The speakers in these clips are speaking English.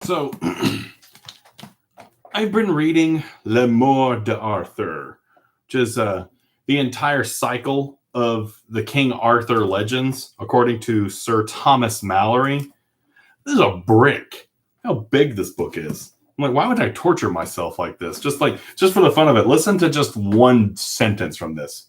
So I've been reading Le Mort d'Arthur, which is the entire cycle of the King Arthur legends, according to Sir Thomas Malory. This is a brick. How big this book is. I'm like, why would I torture myself like this? Just for the fun of it. Listen to just one sentence from this.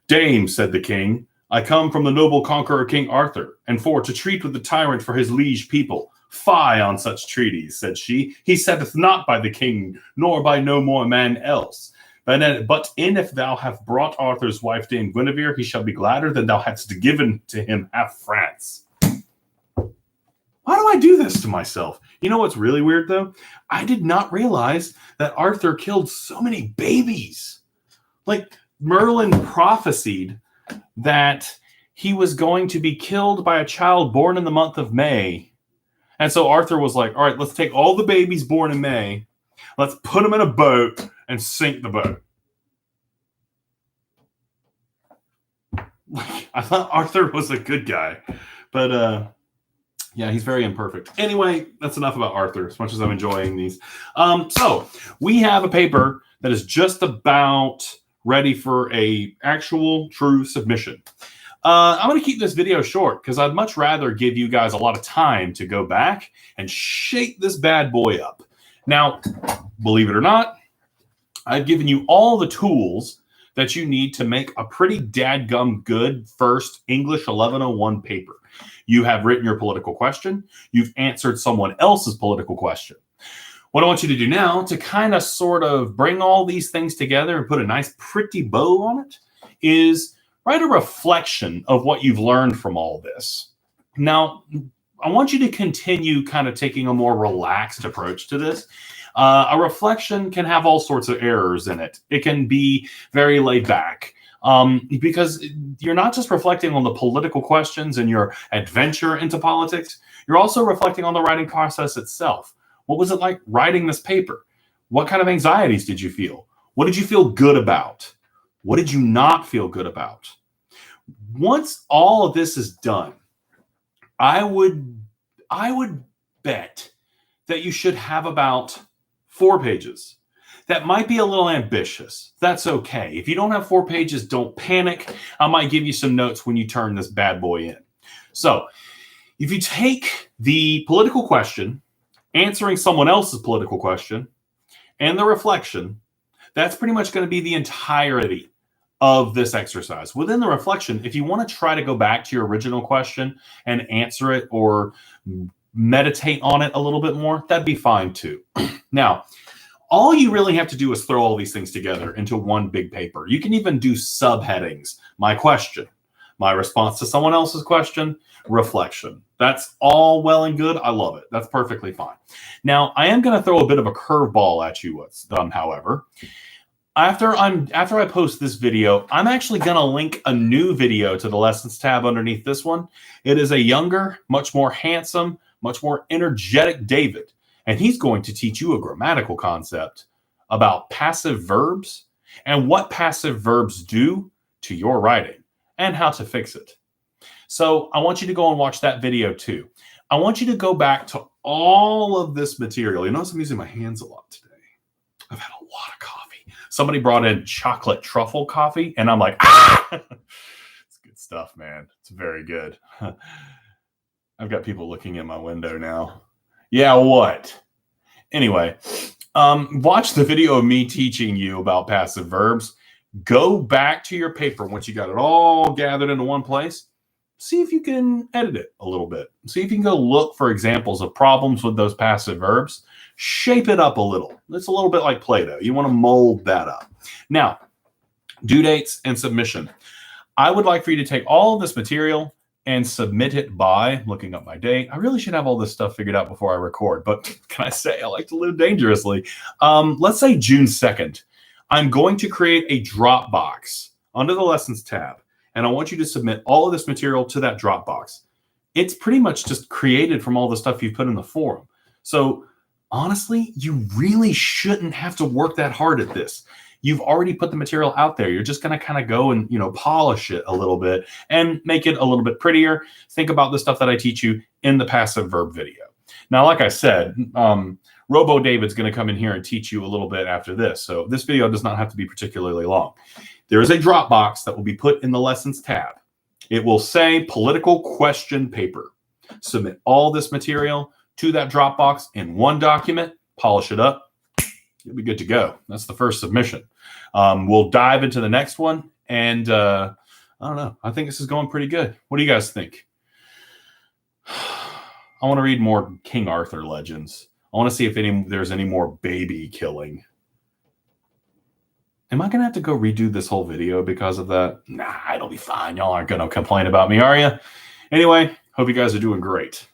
Dame, said the king, I come from the noble conqueror King Arthur, and for to treat with the tyrant for his liege people. Fie on such treaties, said she. He setteth not by the king, nor by no more man else. But if thou have brought Arthur's wife Dame Guinevere, he shall be gladder than thou hadst given to him half France. Why do I do this to myself? You know what's really weird, though? I did not realize that Arthur killed so many babies. Like, Merlin prophesied that he was going to be killed by a child born in the month of May. And so Arthur was like, all right, let's take all the babies born in May. Let's put them in a boat and sink the boat. I thought Arthur was a good guy. But, yeah, he's very imperfect. Anyway, that's enough about Arthur, as much as I'm enjoying these. So we have a paper that is just about ready for a actual true submission. I'm going to keep this video short because I'd much rather give you guys a lot of time to go back and shape this bad boy up. Now, believe it or not, I've given you all the tools that you need to make a pretty dadgum good first English 1101 paper. You have written your political question. You've answered someone else's political question. What I want you to do now to kind of sort of bring all these things together and put a nice pretty bow on it is write a reflection of what you've learned from all this. Now, I want you to continue kind of taking a more relaxed approach to this. A reflection can have all sorts of errors in it. It can be very laid back. Because you're not just reflecting on the political questions and your adventure into politics, you're also reflecting on the writing process itself. What was it like writing this paper? What kind of anxieties did you feel? What did you feel good about? What did you not feel good about? Once all of this is done, I would bet that you should have about 4 pages. That might be a little ambitious. That's okay. If you don't have 4 pages, don't panic. I might give you some notes when you turn this bad boy in. So if you take the political question, answering someone else's political question, and the reflection, that's pretty much going to be the entirety of this exercise. Within the reflection, if you want to try to go back to your original question and answer it or meditate on it a little bit more, that'd be fine too. Now, all you really have to do is throw all these things together into one big paper. You can even do subheadings. My question, my response to someone else's question, reflection. That's all well and good. I love it. That's perfectly fine. Now, I am going to throw a bit of a curveball at you, however. After I post this video, I'm actually going to link a new video to the lessons tab underneath this one. It is a younger, much more handsome, much more energetic David. And he's going to teach you a grammatical concept about passive verbs and what passive verbs do to your writing and how to fix it. So I want you to go and watch that video too. I want you to go back to all of this material. You notice I'm using my hands a lot today. I've had a lot of coffee. Somebody brought in chocolate truffle coffee and I'm like, ah! It's good stuff, man. It's very good. I've got people looking in my window now. Yeah, what? Anyway, watch the video of me teaching you about passive verbs. Go back to your paper once you got it all gathered into one place. See if you can edit it a little bit. See if you can go look for examples of problems with those passive verbs. Shape it up a little. It's a little bit like Play-Doh. You want to mold that up. Now, due dates and submission. I would like for you to take all of this material and submit it by looking up my date. I really should have all this stuff figured out before I record, but can I say I like to live dangerously? Let's say June 2nd. I'm going to create a Dropbox under the Lessons tab, and I want you to submit all of this material to that Dropbox. It's pretty much just created from all the stuff you've put in the forum. So honestly, you really shouldn't have to work that hard at this. You've already put the material out there. You're just going to kind of go and, polish it a little bit and make it a little bit prettier. Think about the stuff that I teach you in the passive verb video. Now, like I said, Robo David's going to come in here and teach you a little bit after this. So this video does not have to be particularly long. There is a Dropbox that will be put in the lessons tab. It will say political question paper. Submit all this material to that Dropbox in one document, polish it up, you'll be good to go. That's the first submission. We'll dive into the next one, and I don't know. I think this is going pretty good. What do you guys think? I want to read more King Arthur legends. I want to see if there's any more baby killing. Am I going to have to go redo this whole video because of that? Nah, it'll be fine. Y'all aren't going to complain about me, are you? Anyway, hope you guys are doing great.